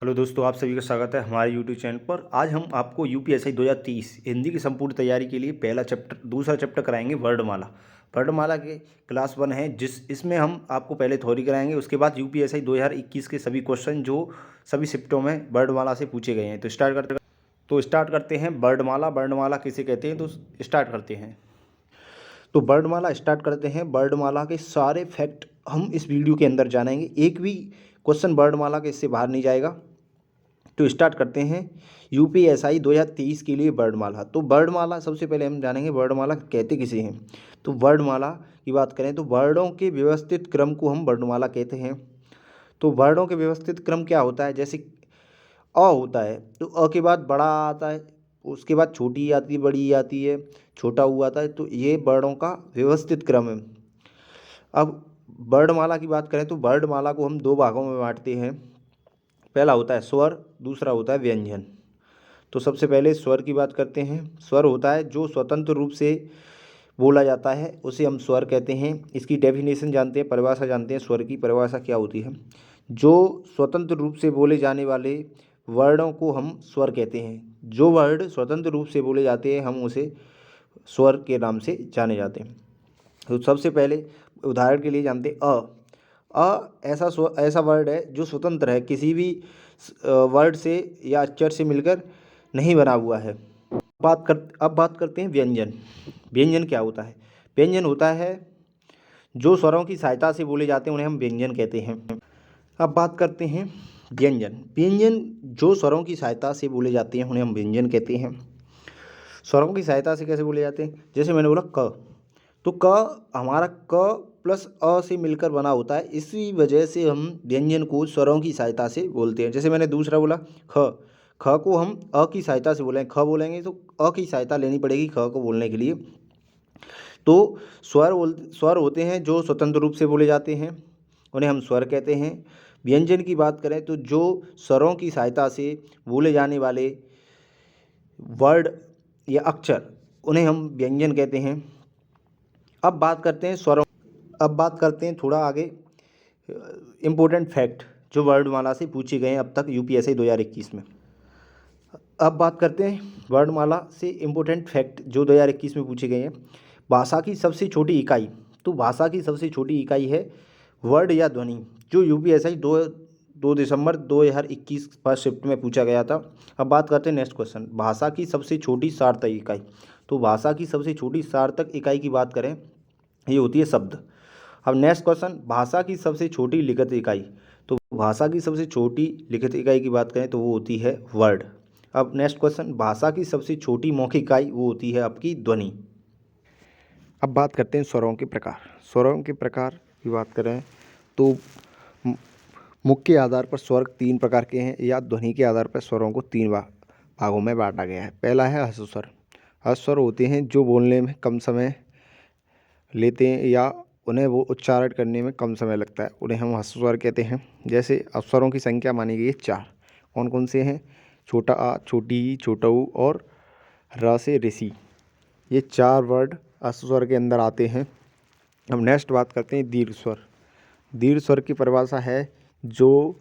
Hello दोस्तों, आप सभी का स्वागत है हमारे यूट्यूब चैनल पर। आज हम आपको यूपीएससी 2030 हिंदी की संपूर्ण तैयारी के लिए दूसरा चैप्टर कराएंगे वर्णमाला। वर्णमाला के क्लास 1 है, इसमें हम आपको पहले थ्योरी कराएंगे, उसके बाद यूपीएससी 2021 के सभी क्वेश्चन जो सभी शिफ्टों में वर्णमाला से पूछे गए हैं। तो स्टार्ट करते हैं। वर्णमाला वर्णमाला किसे कहते हैं, तो स्टार्ट करते हैं। तो वर्णमाला स्टार्ट करते हैं। वर्णमाला के सारे फैक्ट हम इस वीडियो के अंदर जानेंगे, एक भी क्वेश्चन वर्णमाला के इससे बाहर नहीं जाएगा। तो स्टार्ट करते हैं यूपीएससी 2023 के लिए वर्णमाला। तो वर्णमाला सबसे पहले हम जानेंगे वर्णमाला कहते किसे हैं। तो वर्णमाला की बात करें तो वर्णों के व्यवस्थित क्रम को हम वर्णमाला कहते हैं। तो वर्णों के व्यवस्थित क्रम क्या होता है, जैसे अ होता है तो अ के बाद बड़ा आता है, उसके बाद छोटी आती है, बड़ी आती है, छोटा ऊ आता है। तो ये वर्णों का व्यवस्थित क्रम है। अब वर्णमाला की बात करें तो वर्णमाला को हम दो भागों में बांटते हैं। पहला होता है स्वर, दूसरा होता है व्यंजन। तो सबसे पहले स्वर की बात करते हैं। स्वर होता है जो स्वतंत्र रूप से बोला जाता है, उसे हम स्वर कहते हैं। इसकी डेफिनेशन जानते हैं, परिभाषा जानते हैं। स्वर की परिभाषा क्या होती है? जो स्वतंत्र रूप से बोले जाने वाले वर्णों को हम स्वर कहते हैं। जो वर्ड स्वतंत्र रूप से बोले जाते हैं हम उसे स्वर के नाम से जाने जाते हैं। तो सबसे पहले उदाहरण के लिए जानते हैं ऐसा वर्ड है जो स्वतंत्र है, किसी भी वर्ड से या अक्षर से मिलकर नहीं बना हुआ है। अब बात करते हैं व्यंजन। व्यंजन क्या होता है? व्यंजन होता है जो स्वरों की सहायता से बोले जाते हैं, उन्हें हम व्यंजन कहते हैं। अब बात करते हैं व्यंजन। व्यंजन जो स्वरों की सहायता से बोले जाते हैं उन्हें हम व्यंजन कहते हैं। स्वरों की सहायता से कैसे बोले जाते हैं? जैसे मैंने बोला क, तो क हमारा क प्लस अ से मिलकर बना होता है, इसी वजह से हम व्यंजन को स्वरों की सहायता से बोलते हैं। जैसे मैंने दूसरा बोला ख, ख को हम अ की सहायता से बोलेंगे, ख बोलेंगे तो अ की सहायता लेनी पड़ेगी ख को बोलने के लिए। तो स्वर होते हैं जो स्वतंत्र रूप से बोले जाते हैं, उन्हें हम स्वर कहते हैं। व्यंजन की बात करें तो जो स्वरों की सहायता से बोले जाने वाले वर्ड या अक्षर, उन्हें हम व्यंजन कहते हैं। अब बात करते हैं स्वरों अब बात करते हैं थोड़ा आगे इम्पोर्टेंट फैक्ट जो वर्णमाला से पूछे गए हैं अब तक यूपीएससी 2021 में। अब बात करते हैं वर्णमाला से इम्पोर्टेंट फैक्ट जो 2021 में पूछे गए हैं। भाषा की सबसे छोटी इकाई। तो भाषा की सबसे छोटी इकाई है वर्ड या ध्वनि, जो यूपीएससी 2 दिसंबर 2021 फर्स्ट शिफ्ट में पूछा गया था। अब बात करते हैं नेक्स्ट क्वेश्चन, भाषा की सबसे छोटी सार्थक इकाई। तो भाषा की सबसे छोटी सार्थक इकाई की बात करें, ये होती है शब्द। अब नेक्स्ट क्वेश्चन, भाषा की सबसे छोटी लिखित इकाई। तो भाषा की सबसे छोटी लिखित इकाई की बात करें तो वो होती है वर्ड। अब नेक्स्ट क्वेश्चन, भाषा की सबसे छोटी मौखिक इकाई, वो होती है आपकी ध्वनि। अब बात करते हैं स्वरों के प्रकार। स्वरों के प्रकार की बात करें तो मुख्य आधार पर स्वर 3 प्रकार के हैं, या ध्वनि के आधार पर स्वरों को 3 भागों में बांटा गया है। पहला है ह्रस्व स्वर। ह्रस्व स्वर होते हैं जो बोलने में कम समय लेते हैं या उन्हें वो उच्चारण करने में कम समय लगता है, उन्हें हम ह्रस्व स्वर कहते हैं। जैसे अक्षरों की संख्या मानी गई है 4। कौन कौन से हैं? छोटा आ, छोटी ई, छोटा ऊ और र से ऋषि। ये 4 वर्ड ह्रस्व स्वर के अंदर आते हैं। अब नेक्स्ट बात करते हैं दीर्घ स्वर। दीर्घ स्वर की परिभाषा है जो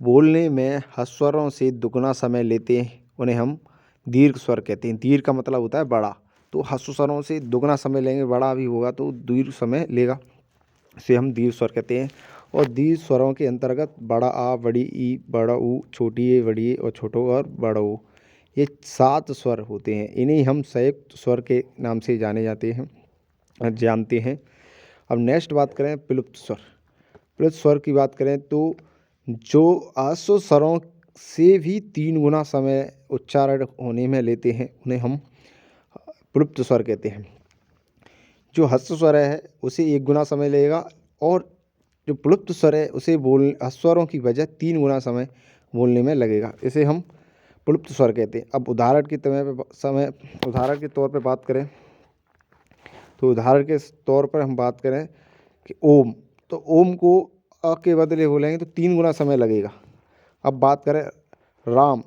बोलने में ह्रस्व स्वरों से दुगना समय लेते हैं, उन्हें हम दीर्घ स्वर कहते हैं। दीर्घ का मतलब होता है बड़ा, तो ह्रस्व स्वरों से दुगना समय लेंगे, बड़ा भी होगा तो दीर्घ समय लेगा, इसे हम दीर्घ स्वर कहते हैं। और दीर्घ स्वरों के अंतर्गत बड़ा आ, बड़ी ई, बड़ा ऊ, छोटी ए, बड़ी ए और छोटो और बड़ा ओ, ये 7 स्वर होते हैं। इन्हें हम संयुक्त स्वर के नाम से जानते हैं। अब नेक्स्ट बात करें प्लुप्त स्वर। प्लुप्त स्वर की बात करें तो जो आश्व स्वरों से भी 3 गुना समय उच्चारण होने में लेते हैं, उन्हें हम प्लुप्त स्वर कहते हैं। जो ह्रस्व स्वर है उसे 1 गुना समय लगेगा, और जो प्लुप्त स्वर है उसे ह्रस्व स्वरों की वजह 3 गुना समय बोलने में लगेगा, इसे हम प्लुप्त स्वर कहते हैं। अब उदाहरण के तौर पे बात करें तो उदाहरण के तौर पर हम बात करें कि ओम, तो ओम को अ के बदले बोलेंगे तो 3 गुना समय लगेगा। अब बात करें राम,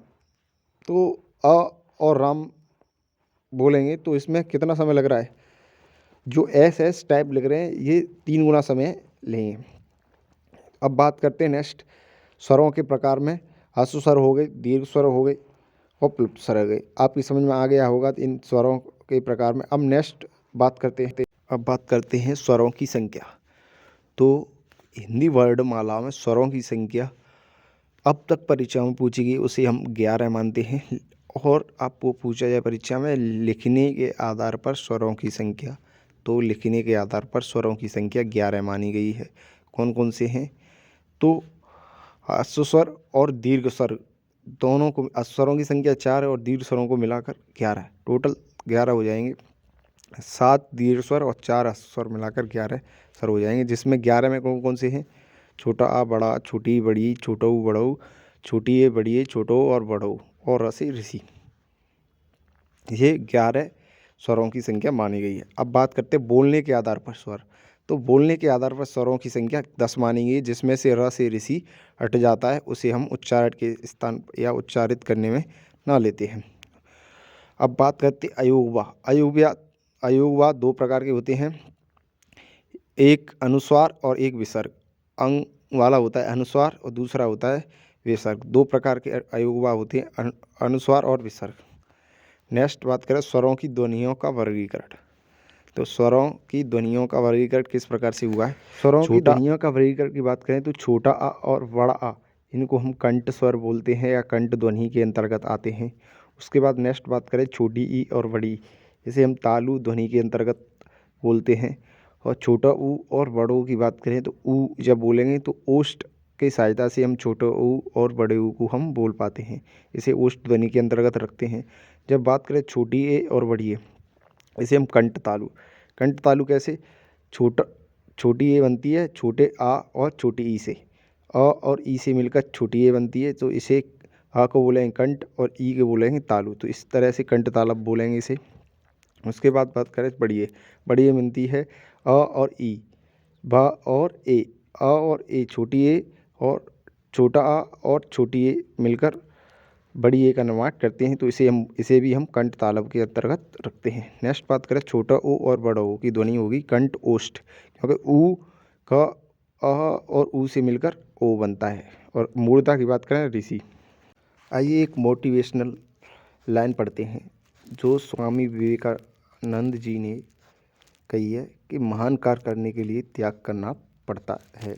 तो अ और राम बोलेंगे तो इसमें कितना समय लग रहा है? जो एस टाइप लिख रहे हैं ये 3 गुना समय लेंगे। अब बात करते हैं नेक्स्ट स्वरों के प्रकार में। ह्रस्व स्वर हो गए, दीर्घ स्वर हो गए और प्लुप्त स्वर हो गए। आपकी समझ में आ गया होगा इन स्वरों के प्रकार में। अब नेक्स्ट बात करते हैं स्वरों की संख्या। तो हिंदी वर्णमाला में स्वरों की संख्या अब तक परीक्षा में पूछी गई उसे हम 11 मानते हैं, और आपको पूछा जाए परीक्षा में लिखने के आधार पर स्वरों की संख्या, तो लिखने के आधार पर स्वरों की संख्या 11 मानी गई है। कौन कौन से हैं? तो ह्रस्व स्वर और दीर्घ स्वर दोनों को, स्वरों की संख्या 4 और दीर्घ स्वरों को मिलाकर 11, टोटल 11 हो जाएंगे। 7 दीर्घ स्वर और 4 ह्रस्व स्वर मिलाकर 11 स्वर हो जाएंगे, जिसमें 11 में कौन कौन से हैं? छोटा आ बड़ा, छोटी बड़ी, छोटऊ बड़ऊ, छोटी ए बड़ी ए, छोटो और बड़ऊ, और रसी ऋषि। ये 11 स्वरों की संख्या मानी गई है। अब बात करते हैं बोलने के आधार पर स्वर। तो बोलने के आधार पर स्वरों की संख्या 10 मानी गई, जिसमें से र से ऋषि हट जाता है, उसे हम उच्चारण के स्थान या उच्चारित करने में ना लेते हैं। अब बात करते हैं अयोगवा। अयोगवा 2 प्रकार के होते हैं, एक अनुस्वार और एक विसर्ग। अंग वाला होता है अनुस्वार और दूसरा होता है विसर्ग। 2 प्रकार के अयोगवा होते हैं, अनुस्वार और विसर्ग। नेक्स्ट बात करें स्वरों की ध्वनियों का वर्गीकरण। तो स्वरों की ध्वनियों का वर्गीकरण किस प्रकार से हुआ है? स्वरों की ध्वनियों का वर्गीकरण की बात करें तो छोटा आ और बड़ा आ, इनको हम कंठ स्वर बोलते हैं या कंठ ध्वनि के अंतर्गत आते हैं। उसके बाद नेक्स्ट बात करें छोटी ई और बड़ी, इसे हम तालु ध्वनि के अंतर्गत बोलते हैं। और छोटा ऊ और बड़ों की बात करें तो ऊ जब बोलेंगे तो ओष्ठ की सहायता से हम छोटे ऊ और बड़े ऊ को हम बोल पाते हैं, इसे ओष्ठ ध्वनि के अंतर्गत रखते हैं। जब बात करें छोटी ए और बड़ी ए, इसे हम कंठ तालु कैसे? छोटी ए बनती है छोटे आ और छोटी ई से, अ और ई से मिलकर छोटी ए बनती है, तो इसे आ को बोलेंगे कंठ और ई को बोलेंगे तालु। तो इस तरह से कंठ तालव बोलेंगे इसे। उसके बाद बात करें बड़ी ए बनती है अ और ई, ब और ए, अ और ए, छोटी ए और छोटा आ और छोटी ए मिलकर बड़ी ए का निर्माण करते हैं, तो इसे भी हम कंठ तालव के अंतर्गत रखते हैं। नेक्स्ट बात करें छोटा ओ और बड़ा ओ की ध्वनि होगी कंठ ओष्ठ, क्योंकि ऊ का अ और ऊ से मिलकर ओ बनता है। और मूर्धता की बात करें ऋषि। आइए एक मोटिवेशनल लाइन पढ़ते हैं जो स्वामी विवेकानंद जी ने कही है कि महान कार्य करने के लिए त्याग करना पड़ता है।